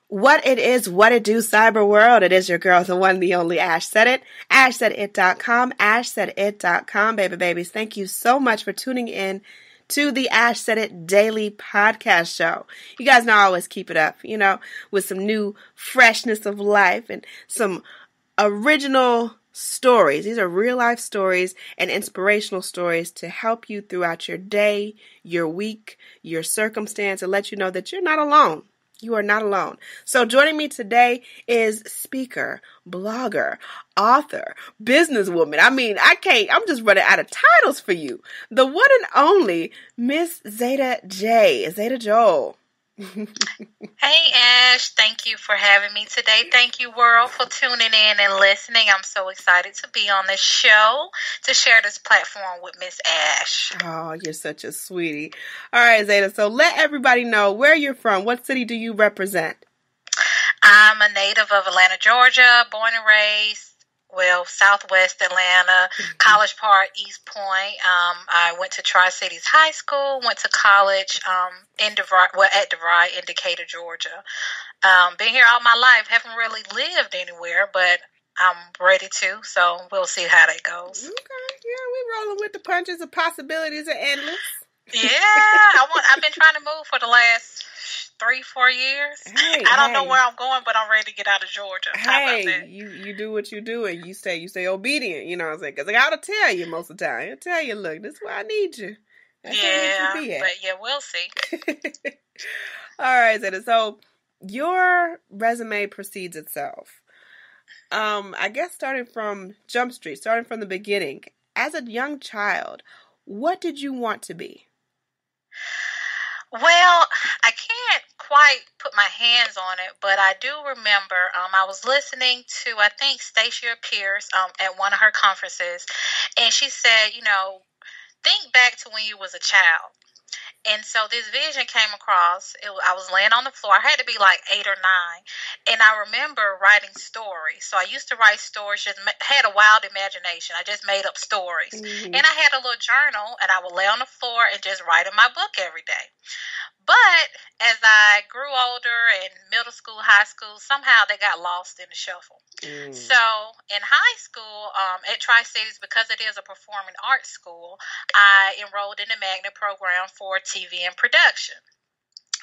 What it is, what it do, cyber world. It is your girl, the one, the only Ash Said It. AshSaidIt.com, AshSaidIt.com, baby babies. Thank you so much for tuning in to the Ash Said It Daily Podcast Show. You guys know I always keep it up, with some new freshness of life and some original stories. These are real life stories and inspirational stories to help you throughout your day, your week, your circumstance, and let you know that you're not alone. You are not alone. So joining me today is speaker, blogger, author, businesswoman. I'm just running out of titles for you. The one and only Miss Zeta J, Azeta Joel. Hey Ash, thank you for having me today. Thank you world for tuning in and listening. I'm so excited to be on this show to share this platform with Miss Ash. Oh, you're such a sweetie. All right, Zeta, so let everybody know where you're from. What city do you represent? I'm a native of Atlanta, Georgia, born and raised. Southwest Atlanta, College Park, East Point. I went to Tri-Cities High School, went to college at DeVry in Decatur, Georgia. Been here all my life. Haven't really lived anywhere, but I'm ready to, so we'll see how that goes. Okay, yeah, we rolling with the punches. The possibilities are endless. Yeah, I've been trying to move for the last 3-4 years. I don't know where I'm going, but I'm ready to get out of Georgia. How about that? You do what you do, and you stay obedient. You know what I'm saying? Because I gotta tell you most of the time. I tell you, look, this is where I need you. That's where I need you to be at. But yeah, we'll see. All right, Zeta. So your resume precedes itself. I guess starting from Jump Street, starting from the beginning. As a young child, what did you want to be? Well, I can't quite put my hands on it, but I do remember I was listening to, I think, Stacia Pierce at one of her conferences, and she said, think back to when you was a child. And so this vision came across. I was laying on the floor. I had to be like 8 or 9. And I remember writing stories. So I used to write stories, just had a wild imagination. I just made up stories. Mm-hmm. And I had a little journal, and I would lay on the floor and just write in my book every day. But as I grew older in middle school, high school, somehow they got lost in the shuffle. So in high school, at Tri-Cities, because it is a performing arts school, I enrolled in the magnet program for TV and production.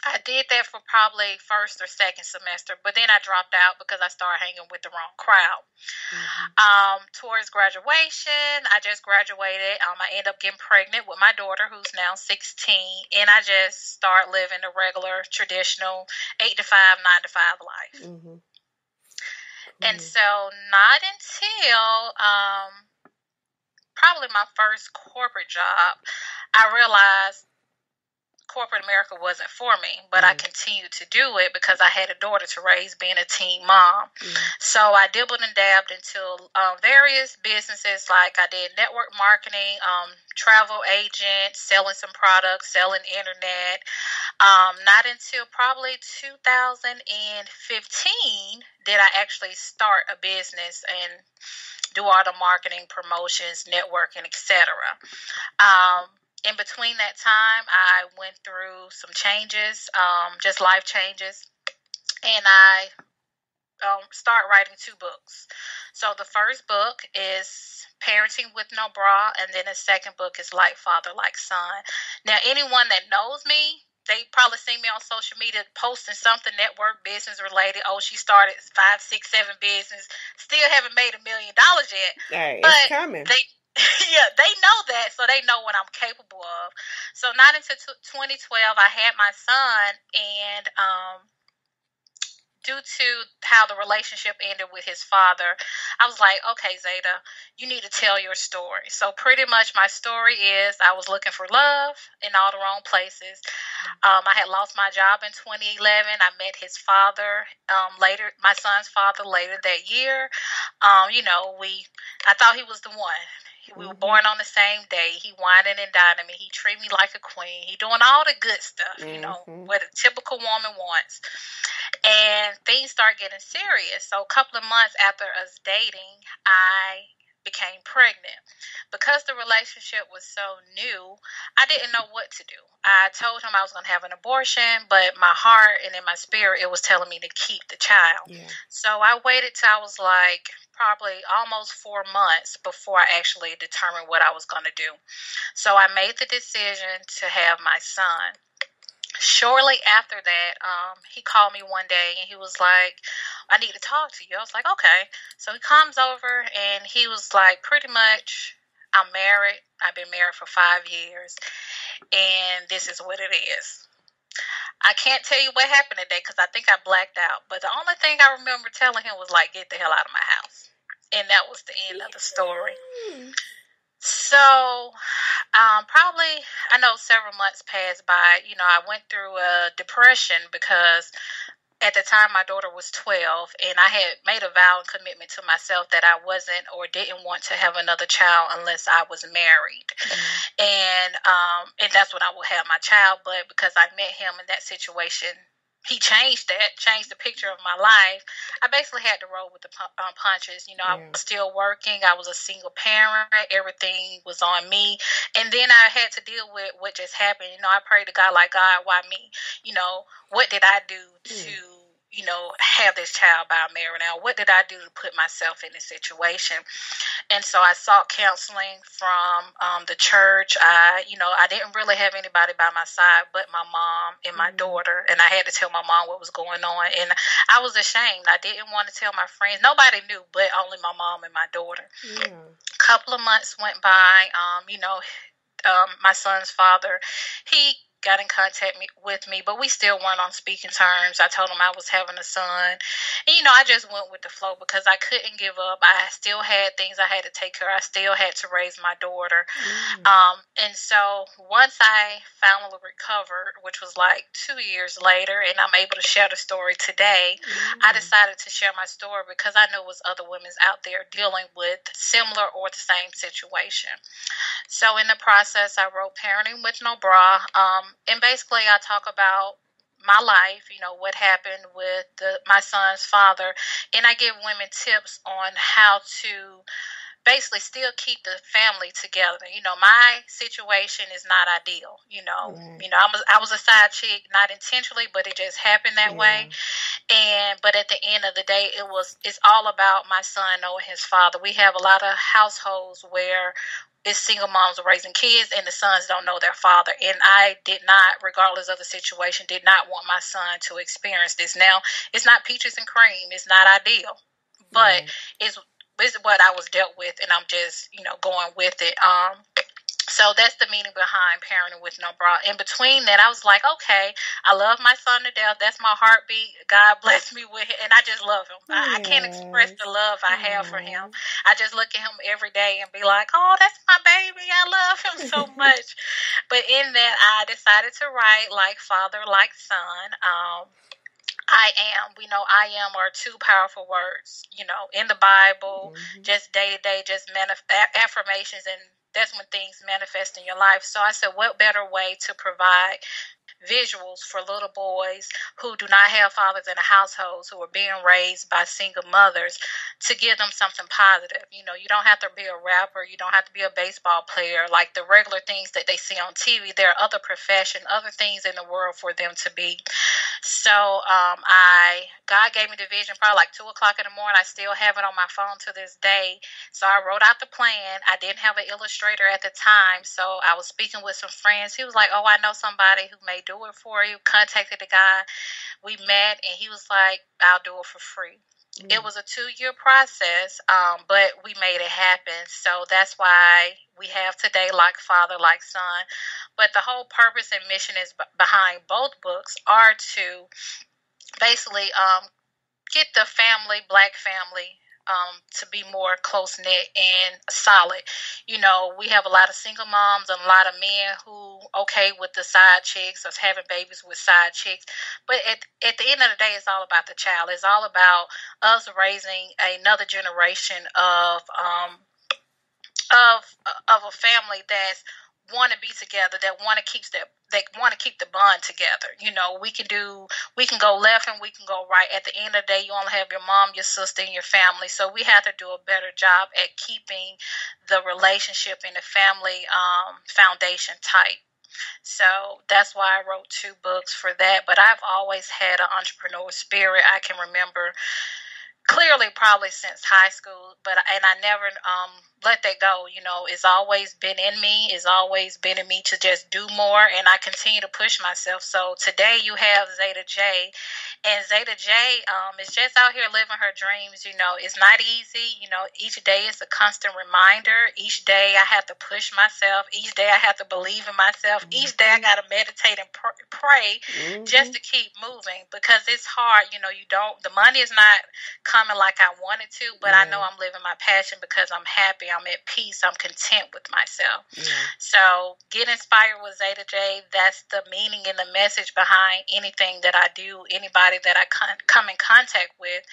I did that for probably first or second semester, but then I dropped out because I started hanging with the wrong crowd. Mm-hmm. Towards graduation, I just graduated. I ended up getting pregnant with my daughter, who's now 16, and I just started living the regular, traditional 8 to 5, 9 to 5 life. Mm-hmm. And so not until probably my first corporate job, I realized corporate America wasn't for me, but I continued to do it because I had a daughter to raise, being a teen mom. So I dabbled and dabbed into various businesses. Like I did network marketing, travel agent, selling some products, selling internet. Not until probably 2015 did I actually start a business and do all the marketing, promotions, networking, etc. In between that time, I went through some changes, just life changes, and I started writing 2 books. So the first book is Parenting with No Bra, and then the second book is Like Father, Like Son. Now, anyone that knows me, they probably see me on social media posting something network business related. Oh, she started 5, 6, 7 business. Still haven't made $1 million yet. Hey, but it's coming. Yeah, they know that, so they know what I'm capable of. So not until 2012, I had my son, and due to how the relationship ended with his father, I was like, okay, Zeta, you need to tell your story. So pretty much my story is I was looking for love in all the wrong places. I had lost my job in 2011. I met his father later, my son's father, later that year. I thought he was the one. We were born on the same day. He whining and dining me. He treat me like a queen. He doing all the good stuff, what a typical woman wants. And things start getting serious. So a couple of months after us dating, I became pregnant. Because the relationship was so new, I didn't know what to do. I told him I was going to have an abortion, but my heart and in my spirit, it was telling me to keep the child. Yeah. So I waited till I was like probably almost 4 months before I actually determined what I was going to do. So I made the decision to have my son. Shortly after that, he called me one day and he was like, I need to talk to you. I was like, okay. So he comes over and he was like, pretty much, I'm married. I've been married for 5 years and this is what it is. I can't tell you what happened today because I think I blacked out. But the only thing I remember telling him was like, get the hell out of my house. And that was the end of the story. So, probably, I know several months passed by. You know, I went through a depression because at the time my daughter was 12 and I had made a vow and commitment to myself that I wasn't or didn't want to have another child unless I was married. And that's when I will have my child. But because I met him in that situation, he changed the picture of my life. I basically had to roll with the punches. You know, I was still working. I was a single parent. Everything was on me. And then I had to deal with what just happened. You know, I prayed to God, like, God, why me? You know, what did I do to, you know, have this child by marriage now? What did I do to put myself in this situation? And so I sought counseling from the church. I didn't really have anybody by my side but my mom and my daughter. And I had to tell my mom what was going on. And I was ashamed. I didn't want to tell my friends. Nobody knew but only my mom and my daughter. A couple of months went by. My son's father, he got in contact with me, but we still weren't on speaking terms. I told him I was having a son. And, you know, I just went with the flow because I couldn't give up. I still had things I had to take care of. I still had to raise my daughter. And so once I finally recovered, which was like 2 years later, and I'm able to share the story today, I decided to share my story because I knew it was other women out there dealing with similar or the same situation. So in the process, I wrote Parenting with No Bra. And basically, I talk about my life, you know, what happened with my son's father. And I give women tips on how to basically still keep the family together. You know, my situation is not ideal. You know, I was a side chick, not intentionally, but it just happened that way. But at the end of the day, it's all about my son knowing his father. We have a lot of households where it's single moms raising kids and the sons don't know their father. And I did not, regardless of the situation, did not want my son to experience this. Now, it's not peaches and cream. It's not ideal, but it's what I was dealt with, and I'm just, you know, going with it. So that's the meaning behind Parenting with No Bra. In between that, I was like, okay, I love my son to death. That's my heartbeat. God bless me with it. And I just love him. I can't express the love I have for him. I just look at him every day and be like, oh, that's my baby. I love him so much. But in that, I decided to write Like Father, Like Son. I am are two powerful words, you know, in the Bible, just day to day, just affirmations, and that's when things manifest in your life. So I said, what better way to provide visuals for little boys who do not have fathers in the households, who are being raised by single mothers, to give them something positive. You know, you don't have to be a rapper, you don't have to be a baseball player, like the regular things that they see on TV. There are other professions, other things in the world for them to be. So God gave me the vision probably like 2 o'clock in the morning. I still have it on my phone to this day. So I wrote out the plan. I didn't have an illustrator at the time, so I was speaking with some friends. He was like, oh, I know somebody who may do it for you. Contacted the guy. We met, and he was like, I'll do it for free. It was a 2-year process, but we made it happen. So that's why we have today Like Father, Like Son. But the whole purpose and mission is behind both books are to basically get the family, black family, to be more close-knit and solid. You know, we have a lot of single moms and a lot of men who okay with the side chicks, us having babies with side chicks. But at the end of the day, it's all about the child. It's all about us raising another generation of a family that's want to be together, that want to keep the bond together. We can go left and we can go right. At the end of the day, you only have your mom, your sister, and your family. So we have to do a better job at keeping the relationship and the family foundation tight. So that's why I wrote 2 books for that. But I've always had an entrepreneurial spirit. I can remember clearly probably since high school, and I never let that go. It's always been in me. It's always been in me to just do more, and I continue to push myself. So today you have Zeta J, and Zeta J is just out here living her dreams. It's not easy. Each day is a constant reminder. Each day I have to push myself. Each day I have to believe in myself. Mm-hmm. Each day I got to meditate and pray mm-hmm. just to keep moving, because it's hard. The money is not coming like I wanted to, but I know I'm living my passion because I'm happy, I'm at peace, I'm content with myself. So get inspired with Zeta J. That's the meaning and the message behind anything that I do, anybody that I come in contact with.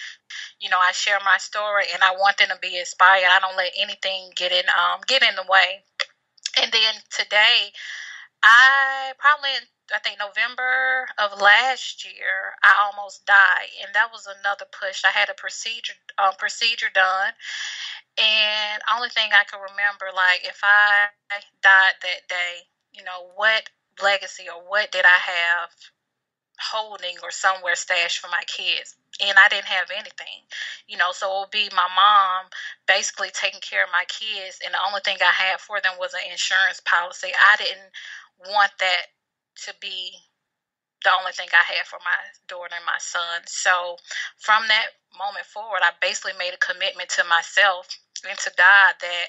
I share my story and I want them to be inspired. I don't let anything get in the way. And then today, I think November of last year, I almost died, and that was another push. I had a procedure done, and only thing I can remember, like, if I died that day, what legacy or what did I have holding or somewhere stashed for my kids? And I didn't have anything, so it would be my mom basically taking care of my kids, and the only thing I had for them was an insurance policy. I didn't want that to be the only thing I had for my daughter and my son. So from that moment forward, I basically made a commitment to myself and to God that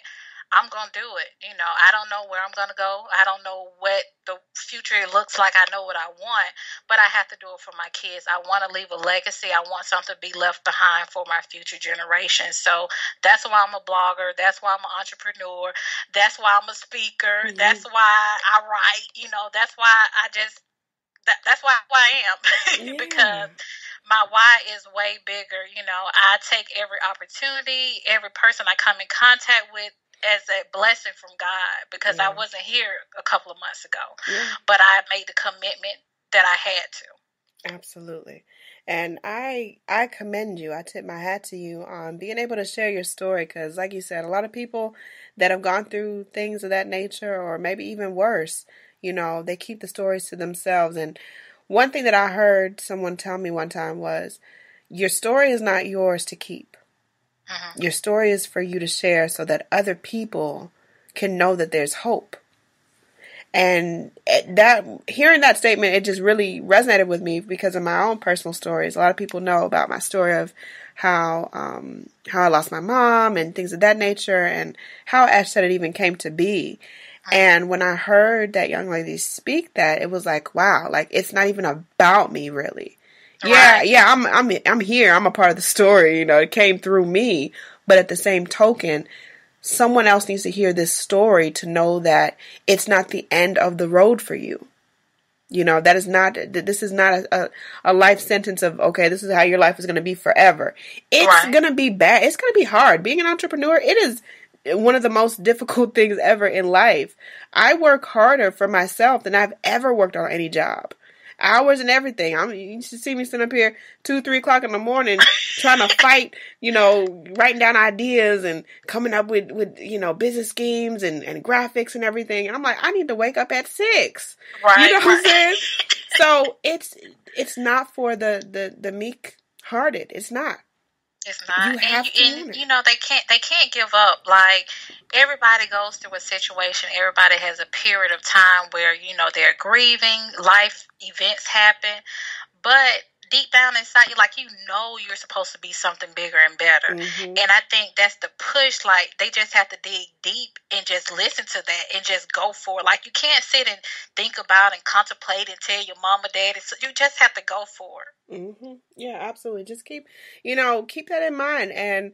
I'm going to do it. I don't know where I'm going to go. I don't know what the future looks like. I know what I want, but I have to do it for my kids. I want to leave a legacy. I want something to be left behind for my future generations. So that's why I'm a blogger. That's why I'm an entrepreneur. That's why I'm a speaker. Mm-hmm. That's why I write. That's why that's why I am. Because my why is way bigger. I take every opportunity, every person I come in contact with as a blessing from God, because I wasn't here a couple of months ago, but I made the commitment that I had to. Absolutely. And I commend you. I tip my hat to you on being able to share your story, because like you said, a lot of people that have gone through things of that nature, or maybe even worse, they keep the stories to themselves. And one thing that I heard someone tell me one time was, your story is not yours to keep. Mm-hmm. Your story is for you to share so that other people can know that there's hope. And hearing that statement, it just really resonated with me because of my own personal stories. A lot of people know about my story of how I lost my mom and things of that nature, and how Ash Said It even came to be. And when I heard that young lady speak that, it was like, wow, like, it's not even about me, really. Right. Yeah, I'm here. I'm a part of the story. It came through me. But at the same token, someone else needs to hear this story to know that it's not the end of the road for you. This is not a life sentence of, okay, this is how your life is going to be forever. It's going to be bad. It's going to be hard. Being an entrepreneur, it is one of the most difficult things ever in life. I work harder for myself than I've ever worked on any job. Hours and everything. You should see me sitting up here 2-3 o'clock in the morning trying to fight, writing down ideas and coming up with business schemes and graphics and everything. And I'm like, I need to wake up at 6. Right. You know what I'm saying? So it's not for the meek hearted. It's not. It's not. They can't give up. Like, everybody goes through a situation. Everybody has a period of time where, they're grieving, life events happen, but deep down inside you, like, you're supposed to be something bigger and better. Mm-hmm. And I think that's the push. Like, they just have to dig deep and just listen to that and just go for it. Like, you can't sit and think about and contemplate and tell your mom or dad. You just have to go for it. Mm-hmm. Yeah, absolutely. Just keep that in mind. And,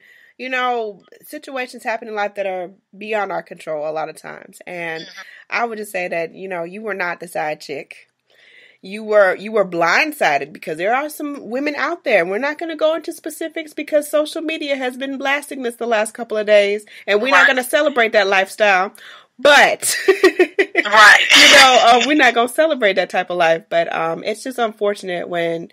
situations happen in life that are beyond our control a lot of times. And I would just say that, you were not the side chick. you were blindsided, because there are some women out there. We're not going to go into specifics because social media has been blasting this the last couple of days, and we're not going to celebrate that lifestyle. But we're not going to celebrate that type of life. But it's just unfortunate when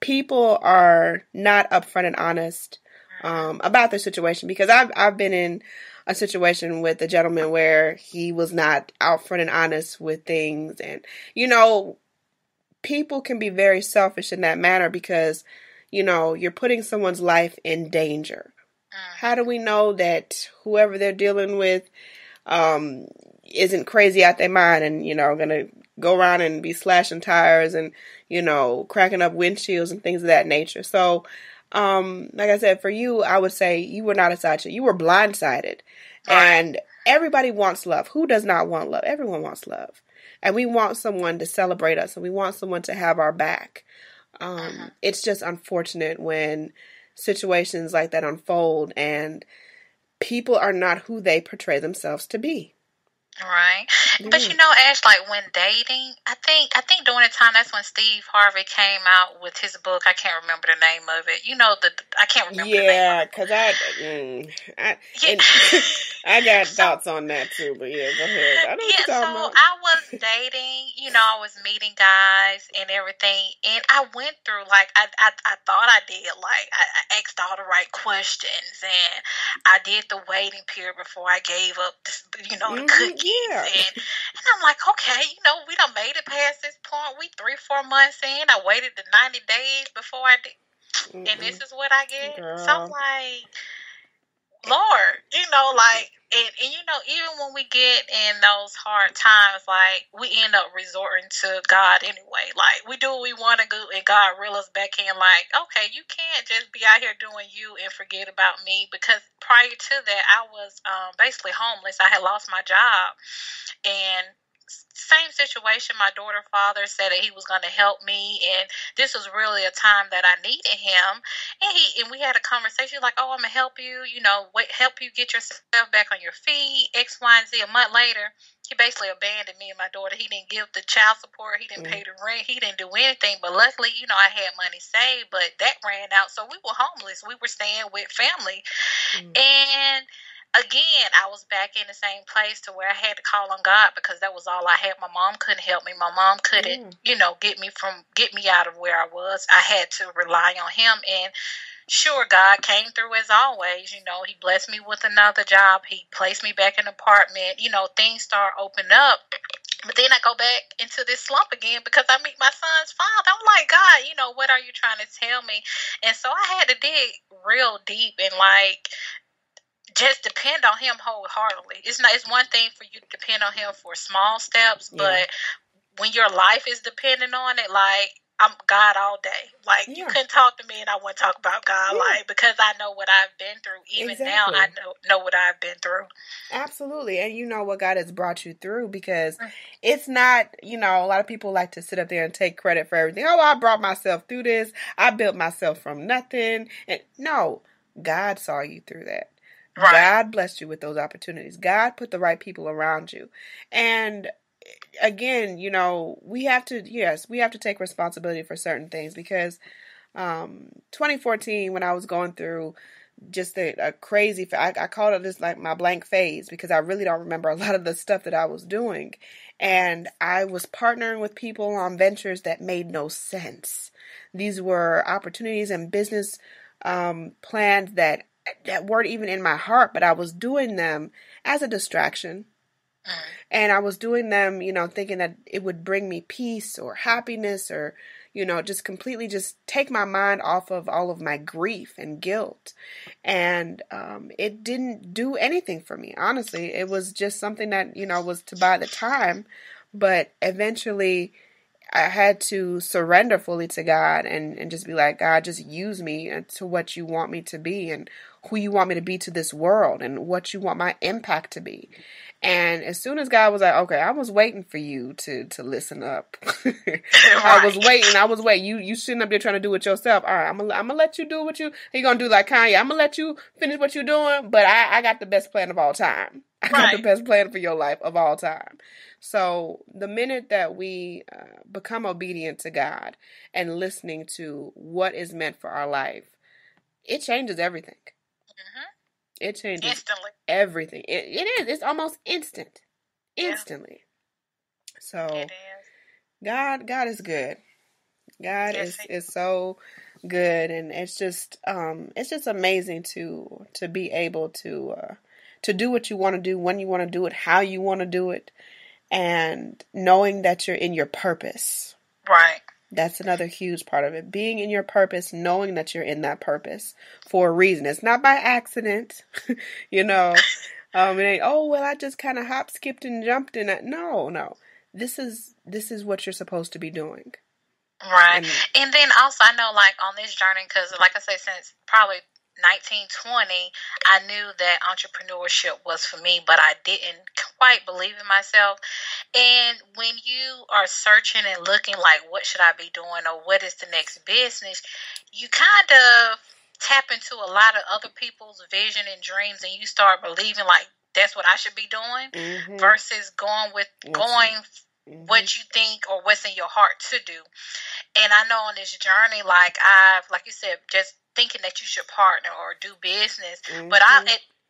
people are not upfront and honest about their situation, because I've been in a situation with a gentleman where he was not out front and honest with things. And, people can be very selfish in that manner, because, you're putting someone's life in danger. How do we know that whoever they're dealing with isn't crazy out their mind and, going to go around and be slashing tires and, cracking up windshields and things of that nature? So, like I said, for you, I would say you were not a side chick. You were blindsided. And everybody wants love. Who does not want love? Everyone wants love. And we want someone to celebrate us, and we want someone to have our back. It's just unfortunate when situations like that unfold and people are not who they portray themselves to be. Right. But Ash, like when dating, I think during the time, that's when Steve Harvey came out with his book. I can't remember the name of it. I can't remember the name of it. Yeah, because I got thoughts on that too, but go ahead. I was dating, I was meeting guys and everything, and I went through, like, I thought I did, like, I asked all the right questions, and I did the waiting period before I gave up, the cookies. Yeah. And I'm like, okay, we done made it past this point. We 3-4 months in. I waited the 90 days before I did. And this is what I get. Girl. So I'm like, Lord, and even when we get in those hard times, like, we end up resorting to God anyway. Like, we do what we want to do, and God reel us back in, like, okay, you can't just be out here doing you and forget about me. Because prior to that, I was basically homeless. I had lost my job, and same situation. My daughter's father said that he was going to help me, and this was really a time that I needed him. And we had a conversation, like, oh, I'm gonna help you, help you get yourself back on your feet, X, Y, and Z. A month later, he basically abandoned me and my daughter. He didn't give the child support. He didn't pay the rent. He didn't do anything. But luckily, I had money saved, but that ran out. So we were homeless. We were staying with family. And again, I was back in the same place to where I had to call on God, because that was all I had. My mom couldn't help me. My mom couldn't, get me out of where I was. I had to rely on him. And sure, God came through as always. He blessed me with another job. He placed me back in an apartment. Things start opening up. But then I go back into this slump again, because I meet my son's father. I'm like, God, what are you trying to tell me? And so I had to dig real deep and, like, just depend on him wholeheartedly. It's one thing for you to depend on him for small steps, but when your life is dependent on it, like, I'm God all day. Like, you couldn't talk to me and I wouldn't talk about God, like, because I know what I've been through. Even now, I know what I've been through. Absolutely. And you know what God has brought you through, because it's not, a lot of people like to sit up there and take credit for everything. Oh, I brought myself through this. I built myself from nothing. And no, God saw you through that. Right. God blessed you with those opportunities. God put the right people around you. And again, we have to take responsibility for certain things, because 2014, when I was going through just a crazy, I called it just like my blank phase, because I really don't remember a lot of the stuff that I was doing. And I was partnering with people on ventures that made no sense. These were opportunities and business plans that weren't even in my heart, but I was doing them as a distraction. And I was doing them, thinking that it would bring me peace or happiness, or, just completely just take my mind off of all of my grief and guilt. And it didn't do anything for me. Honestly, it was just something that, was to buy the time. But eventually I had to surrender fully to God and just be like, God, just use me to what you want me to be, and who you want me to be to this world, and what you want my impact to be. And as soon as God was like, okay, I was waiting for you to listen up. Right. I was waiting. You sitting up there trying to do it yourself. All right, I'm gonna let you do what you gonna do like Kanye. I'm gonna let you finish what you're doing, but I got the best plan of all time. I got the best plan for your life of all time. So the minute that we become obedient to God and listening to what is meant for our life, it changes everything. Mm-hmm. It changes instantly everything. It is. It's almost instant. Instantly. Yeah. So it is. God is good. God is so good, and it's just amazing to be able to do what you want to do, when you want to do it, how you want to do it, and knowing that you're in your purpose. Right. That's another huge part of it. Being in your purpose, knowing that you're in that purpose for a reason. It's not by accident, you know. It ain't, oh, well, I just kind of hop, skipped, and jumped in it. No. This is what you're supposed to be doing. Right. And then also, I know, like, on this journey, because, like I say, since probably 1920, I knew that entrepreneurship was for me, but I didn't quite believe in myself. And when you are searching and looking like, what should I be doing, or what is the next business, you kind of tap into a lot of other people's vision and dreams, and you start believing like that's what I should be doing, Mm-hmm. versus going what you think or what's in your heart to do. And I know on this journey, like you said, just thinking that you should partner or do business. Mm-hmm. But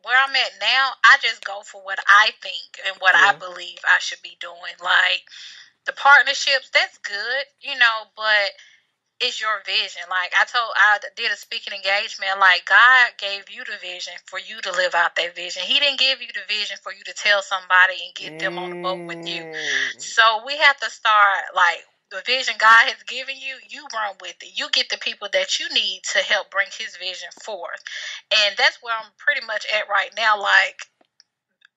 where I'm at now, I just go for what I think and what I believe I should be doing. Like the partnerships, that's good, but it's your vision. Like I did a speaking engagement. Like God gave you the vision for you to live out that vision. He didn't give you the vision for you to tell somebody and get them on the boat with you. So we have to start like the vision God has given you. You run with it. You get the people that you need to help bring His vision forth. And that's where I'm pretty much at right now. Like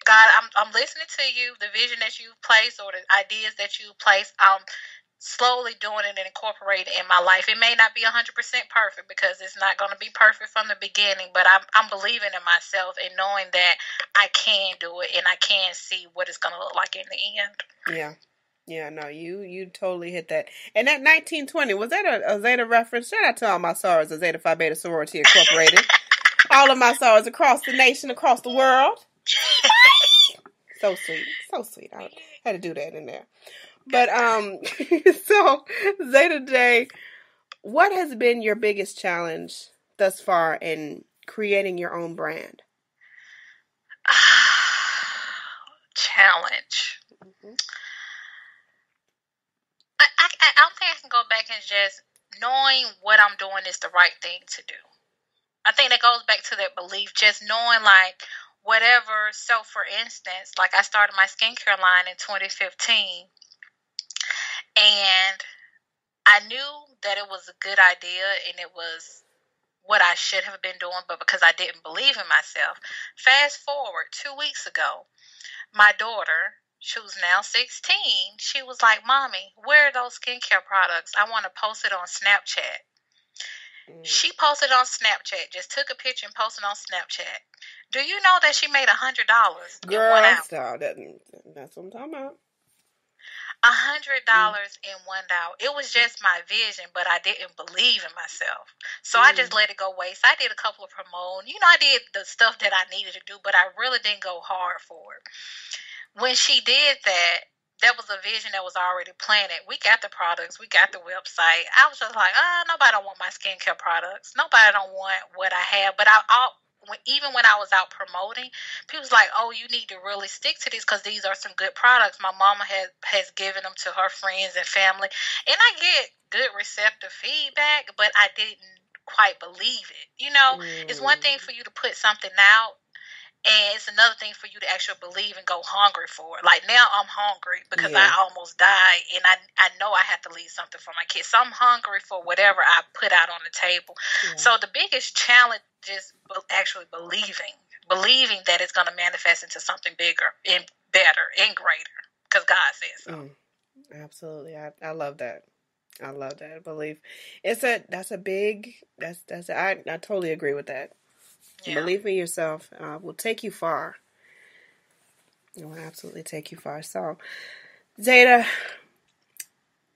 God, I'm listening to you. The vision that you place or the ideas that you place. Slowly doing it and incorporating it in my life. It may not be 100% perfect because it's not going to be perfect from the beginning, but I'm believing in myself and knowing that I can do it and I can see what it's going to look like in the end. Yeah, no, you totally hit that. And that 1920, was that a Zeta reference? Shout out to all my sorors of Zeta Phi Beta Sorority Incorporated. All of my sorors across the nation, across the world. So sweet. I had to do that in there. But so Zeta J, what has been your biggest challenge thus far in creating your own brand? Challenge. Mm-hmm. I don't think I can go back and just knowing what I'm doing is the right thing to do. I think that goes back to that belief, just knowing like whatever. So for instance, like I started my skincare line in 2015. And I knew that it was a good idea and it was what I should have been doing, but because I didn't believe in myself. Fast forward 2 weeks ago, my daughter, who's now 16, she was like, Mommy, where are those skincare products? I want to post it on Snapchat. She posted on Snapchat, just took a picture and posted on Snapchat. Do you know that she made $100 in 1 hour? Girl, that's what I'm talking about. $100 in 1 hour. It was just my vision, but I didn't believe in myself. So I just let it go waste. I did a couple of promoting. I did the stuff that I needed to do, but I really didn't go hard for it. When she did that was a vision that was already planted. We got the products. We got the website. I was just like, nobody don't want my skincare products. Nobody don't want what I have. But even when I was out promoting, people was like, oh, you need to really stick to this because these are some good products. My mama has given them to her friends and family. And I get good receptive feedback, but I didn't quite believe it. It's one thing for you to put something out, and it's another thing for you to actually believe and go hungry for it. Like now I'm hungry because I almost died, and I know I have to leave something for my kids. So I'm hungry for whatever I put out on the table. Yeah. So the biggest challenge is actually believing that it's going to manifest into something bigger and better and greater because God says so. Absolutely. I love that. I love that belief. I totally agree with that. Yeah. Believe in yourself will take you far. It will absolutely take you far. So, Zeta,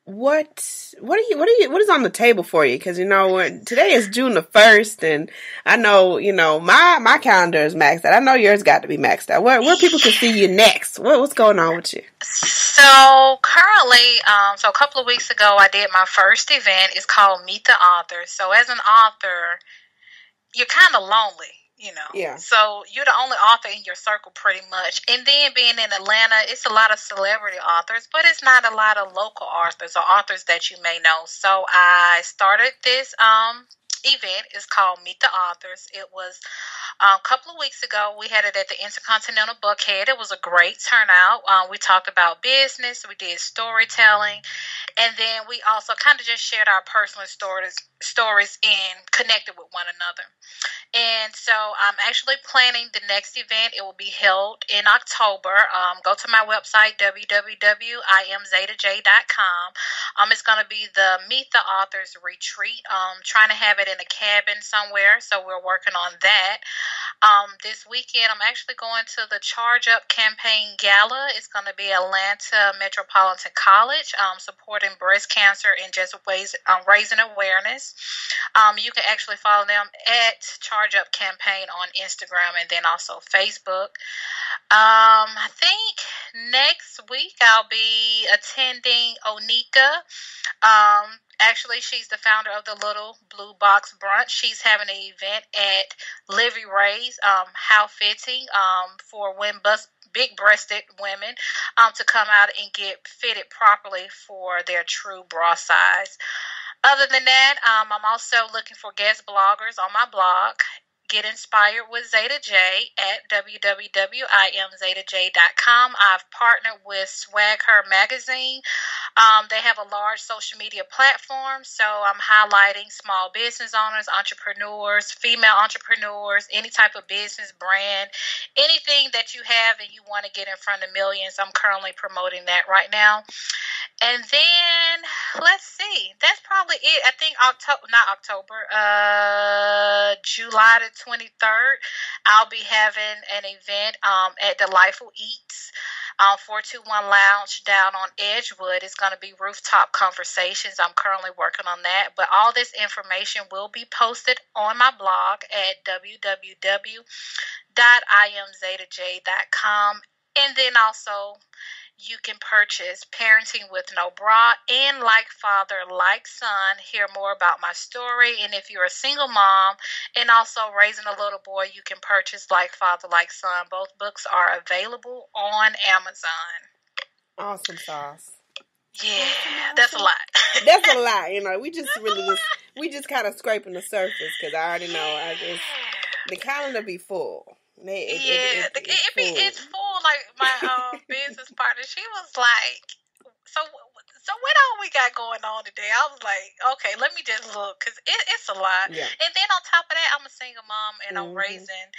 what is on the table for you? Because today is June the 1st, and I know my calendar is maxed out. I know yours got to be maxed out. Where people can see you next? What's going on with you? So currently, so a couple of weeks ago, I did my first event. It's called Meet the Author. So as an author, you're kind of lonely. Yeah. So you're the only author in your circle pretty much. And then being in Atlanta, it's a lot of celebrity authors, but it's not a lot of local authors or authors that you may know. So I started this event. It's called Meet the Authors. It was a couple of weeks ago. We had it at the Intercontinental Buckhead. It was a great turnout. We talked about business. We did storytelling. And then we also kind of just shared our personal stories and connected with one another. And so I'm actually planning the next event. It will be held in October. Go to my website, www.IamZetaJ.com. It's going to be the Meet the Authors Retreat. Trying to have it in a cabin somewhere, so we're working on that. This weekend, I'm actually going to the Charge Up Campaign Gala. It's going to be Atlanta Metropolitan College, supporting breast cancer and just raising awareness. You can actually follow them at Charge Up Campaign on Instagram and then also Facebook. I think next week I'll be attending Onika. Actually, she's the founder of the Little Blue Box Brunch. She's having an event at Livy Ray's, How Fitting, for big-breasted women to come out and get fitted properly for their true bra size. Other than that, I'm also looking for guest bloggers on my blog. Get inspired with Zeta J at www.IamZetaJ.com. I've partnered with Swag Her Magazine. They have a large social media platform, so I'm highlighting small business owners, entrepreneurs, female entrepreneurs, any type of business brand, anything that you have and you want to get in front of millions. I'm currently promoting that right now. And then, let's see, that's probably it. I think July the 23rd, I'll be having an event at Delightful Eats, 421 Lounge down on Edgewood. It's going to be rooftop conversations. I'm currently working on that. But all this information will be posted on my blog at www.IamZetaJ.com. And then also, you can purchase Parenting with No Bra and Like Father, Like Son. Hear more about my story. And if you're a single mom and also raising a little boy, you can purchase Like Father, Like Son. Both books are available on Amazon. Awesome sauce. Yeah, that's a lot. That's a lot. We just kind of scraping the surface because I already know the calendar be full. It's full. Like my business partner, she was like, so what all we got going on today? I was like, okay, let me just look because it's a lot. Yeah. And then on top of that, I'm a single mom and I'm raising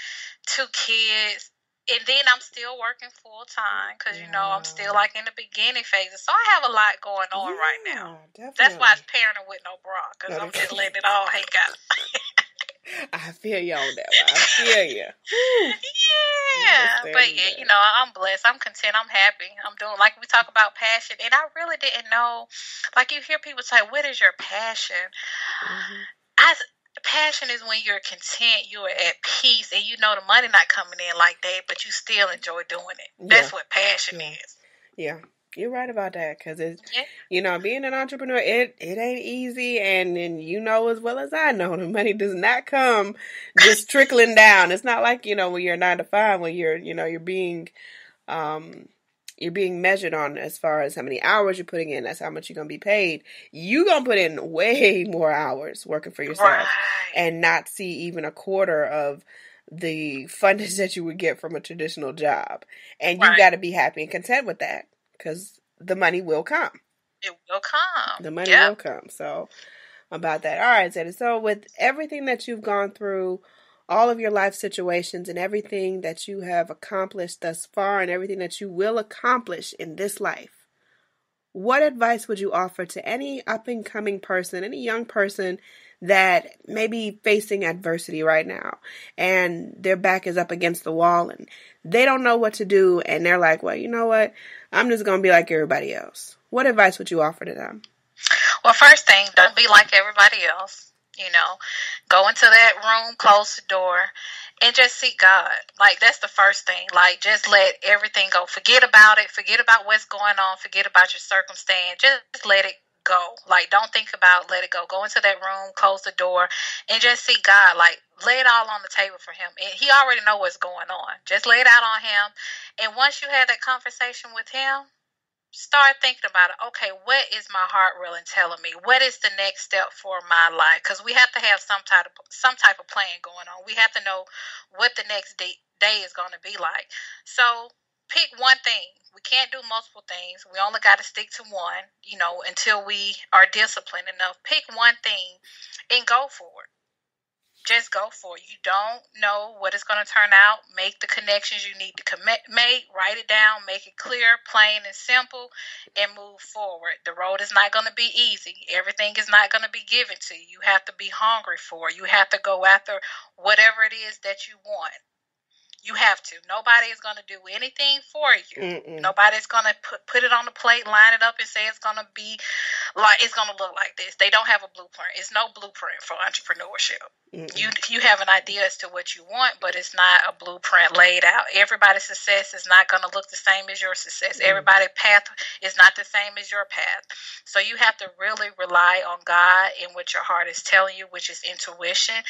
2 kids. And then I'm still working full time because, I'm still like in the beginning phases. So I have a lot going on right now. Definitely. That's why it's Parenting with No Bra because I'm just letting it all hang out. I feel you on that one. I feel you. Yeah. But yeah, I'm blessed. I'm content. I'm happy. I'm doing, like we talk about passion. And I really didn't know, like you hear people say, what is your passion? Passion is when you're content, you're at peace, and the money not coming in like that, but you still enjoy doing it. That's what passion is. Yeah. You're right about that because it's, being an entrepreneur, it ain't easy. And then as well as I know, the money does not come just trickling down. It's not like, when you're 9 to 5, when you're being measured on as far as how many hours you're putting in. That's how much you're going to be paid. You're going to put in way more hours working for yourself and not see even a quarter of the fundage that you would get from a traditional job. And you got to be happy and content with that. Because the money will come. It will come. The money will come. So, about that. All right, Zeta. So, with everything that you've gone through, all of your life situations, and everything that you have accomplished thus far, and everything that you will accomplish in this life, what advice would you offer to any up-and-coming person, any young person that may be facing adversity right now, and their back is up against the wall, and they don't know what to do, and they're like, well, you know what? I'm just going to be like everybody else. What advice would you offer to them? Well, first thing, don't be like everybody else. Go into that room, close the door, and just seek God. Like, that's the first thing. Like, just let everything go. Forget about it. Forget about what's going on. Forget about your circumstance. Just let it go. Like, don't think about it. Let it go. Go into that room, close the door, and just seek God. Like, lay it all on the table for him. And he already know what's going on. Just lay it out on him. And once you have that conversation with him, start thinking about it. Okay, what is my heart really telling me? What is the next step for my life? Because we have to have some type of plan going on. We have to know what the next day is going to be like. So pick one thing. We can't do multiple things. We only got to stick to one, until we are disciplined enough. Pick one thing and go for it. Just go for it. You don't know what it's going to turn out. Make the connections you need to make. Write it down. Make it clear, plain, and simple, and move forward. The road is not going to be easy. Everything is not going to be given to you. You have to be hungry for it. You have to go after whatever it is that you want. You have to. Nobody is going to do anything for you. Nobody's going to put it on the plate, line it up, and say it's going to be like, it's going to look like this. They don't have a blueprint. It's no blueprint for entrepreneurship. You have an idea as to what you want, but it's not a blueprint laid out. Everybody's success is not going to look the same as your success. Everybody's path is not the same as your path. So you have to really rely on God and what your heart is telling you, which is intuition.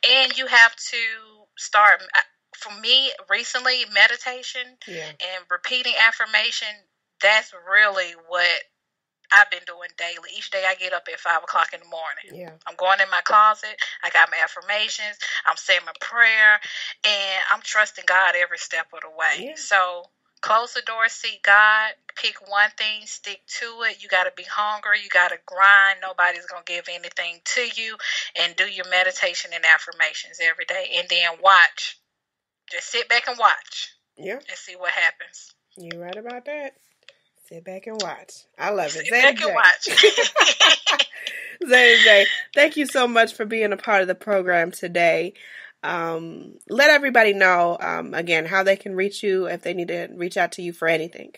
And you have to start. For me, recently, meditation and repeating affirmation, that's really what I've been doing daily. Each day I get up at 5 o'clock in the morning. I'm going in my closet. I got my affirmations. I'm saying my prayer, and I'm trusting God every step of the way. So close the door, seek God, pick one thing, stick to it. You got to be hungry. You got to grind. Nobody's going to give anything to you, and do your meditation and affirmations every day, and then watch. Just sit back and watch. And see what happens. You're right about that. Sit back and watch. I love it. Sit back and watch. Zeta J, thank you so much for being a part of the program today. Let everybody know, again, how they can reach you if they need to reach out to you for anything.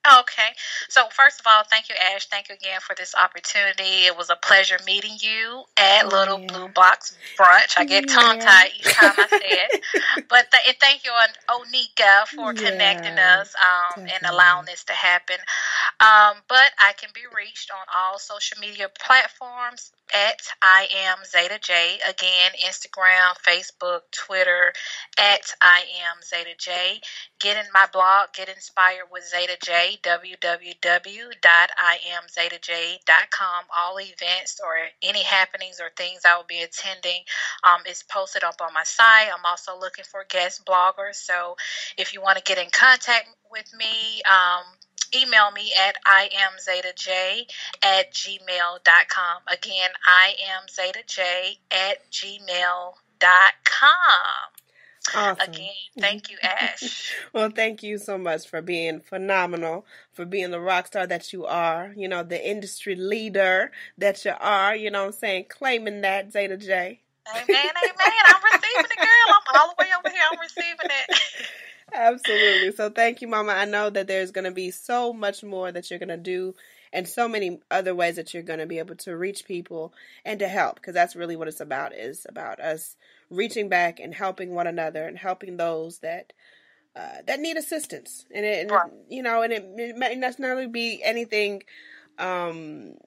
Okay. So first of all, thank you, Ash. Thank you again for this opportunity. It was a pleasure meeting you at Little Blue Box Brunch. I get tongue-tied each time I say it. But thank you, Onika, for connecting us and allowing this to happen. But I can be reached on all social media platforms at I am Zeta J. Again, Instagram, Facebook, Twitter, at I am Zeta J. Get in my blog, Get Inspired with Zeta J, www.IamZetaJ.com. All events or any happenings or things I will be attending is posted up on my site. I'm also looking for guest bloggers. So if you want to get in contact with me, email me at IamZetaJ@gmail.com. Again, IamZetaJ@gmail.com. Awesome. Again, thank you, Ash. Well, thank you so much for being phenomenal, for being the rock star that you are, the industry leader that you are, what I'm saying, claiming that, Zeta J. Amen, amen. I'm receiving it, girl. I'm all the way over here. I'm receiving it. Absolutely. So thank you, Mama. I know that there's going to be so much more that you're going to do and so many other ways that you're going to be able to reach people and to help, because that's really what it's about, is about us reaching back and helping one another and helping those that need assistance. And it may not necessarily be anything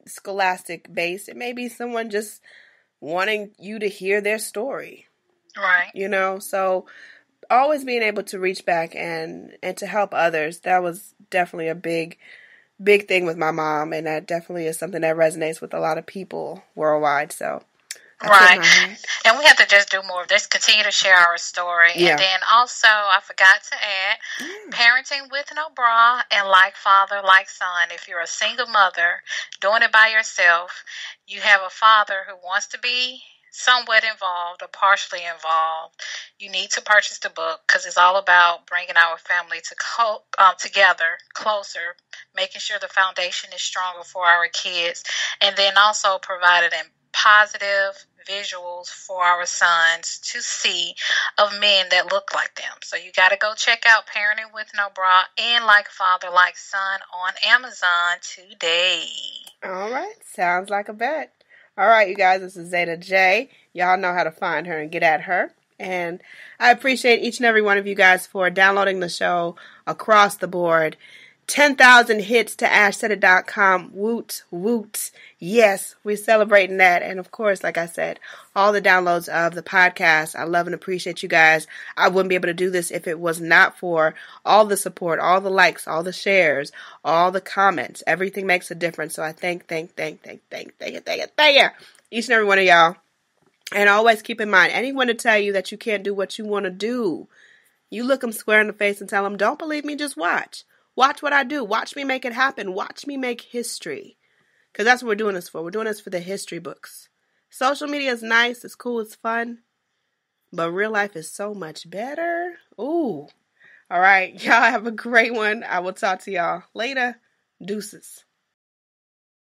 scholastic based. It may be someone just wanting you to hear their story. Right. So always being able to reach back and to help others, that was definitely a big thing with my mom, and that definitely is something that resonates with a lot of people worldwide. So right. And we have to just do more of this, continue to share our story. And then also, I forgot to add, parenting with no bra and like father, like son. If you're a single mother doing it by yourself, you have a father who wants to be somewhat involved or partially involved, you need to purchase the book, because it's all about bringing our family together closer, making sure the foundation is stronger for our kids, and then also providing positive visuals for our sons to see of men that look like them. So you got to go check out Parenting with No Bra and Like Father, Like Son on Amazon today. All right. Sounds like a bet. All right, you guys, this is Zeta J. Y'all know how to find her and get at her. And I appreciate each and every one of you guys for downloading the show across the board. 10,000 hits to AshSaidIt.com. Woot, woot. Yes, we're celebrating that. And of course, like I said, all the downloads of the podcast. I love and appreciate you guys. I wouldn't be able to do this if it was not for all the support, all the likes, all the shares, all the comments. Everything makes a difference. So I thank you. Each and every one of y'all. And always keep in mind, anyone to tell you that you can't do what you want to do, you look them square in the face and tell them, don't believe me, just watch. Watch what I do. Watch me make it happen. Watch me make history. Because that's what we're doing this for. We're doing this for the history books. Social media is nice. It's cool. It's fun. But real life is so much better. Ooh. All right. Y'all have a great one. I will talk to y'all later. Deuces.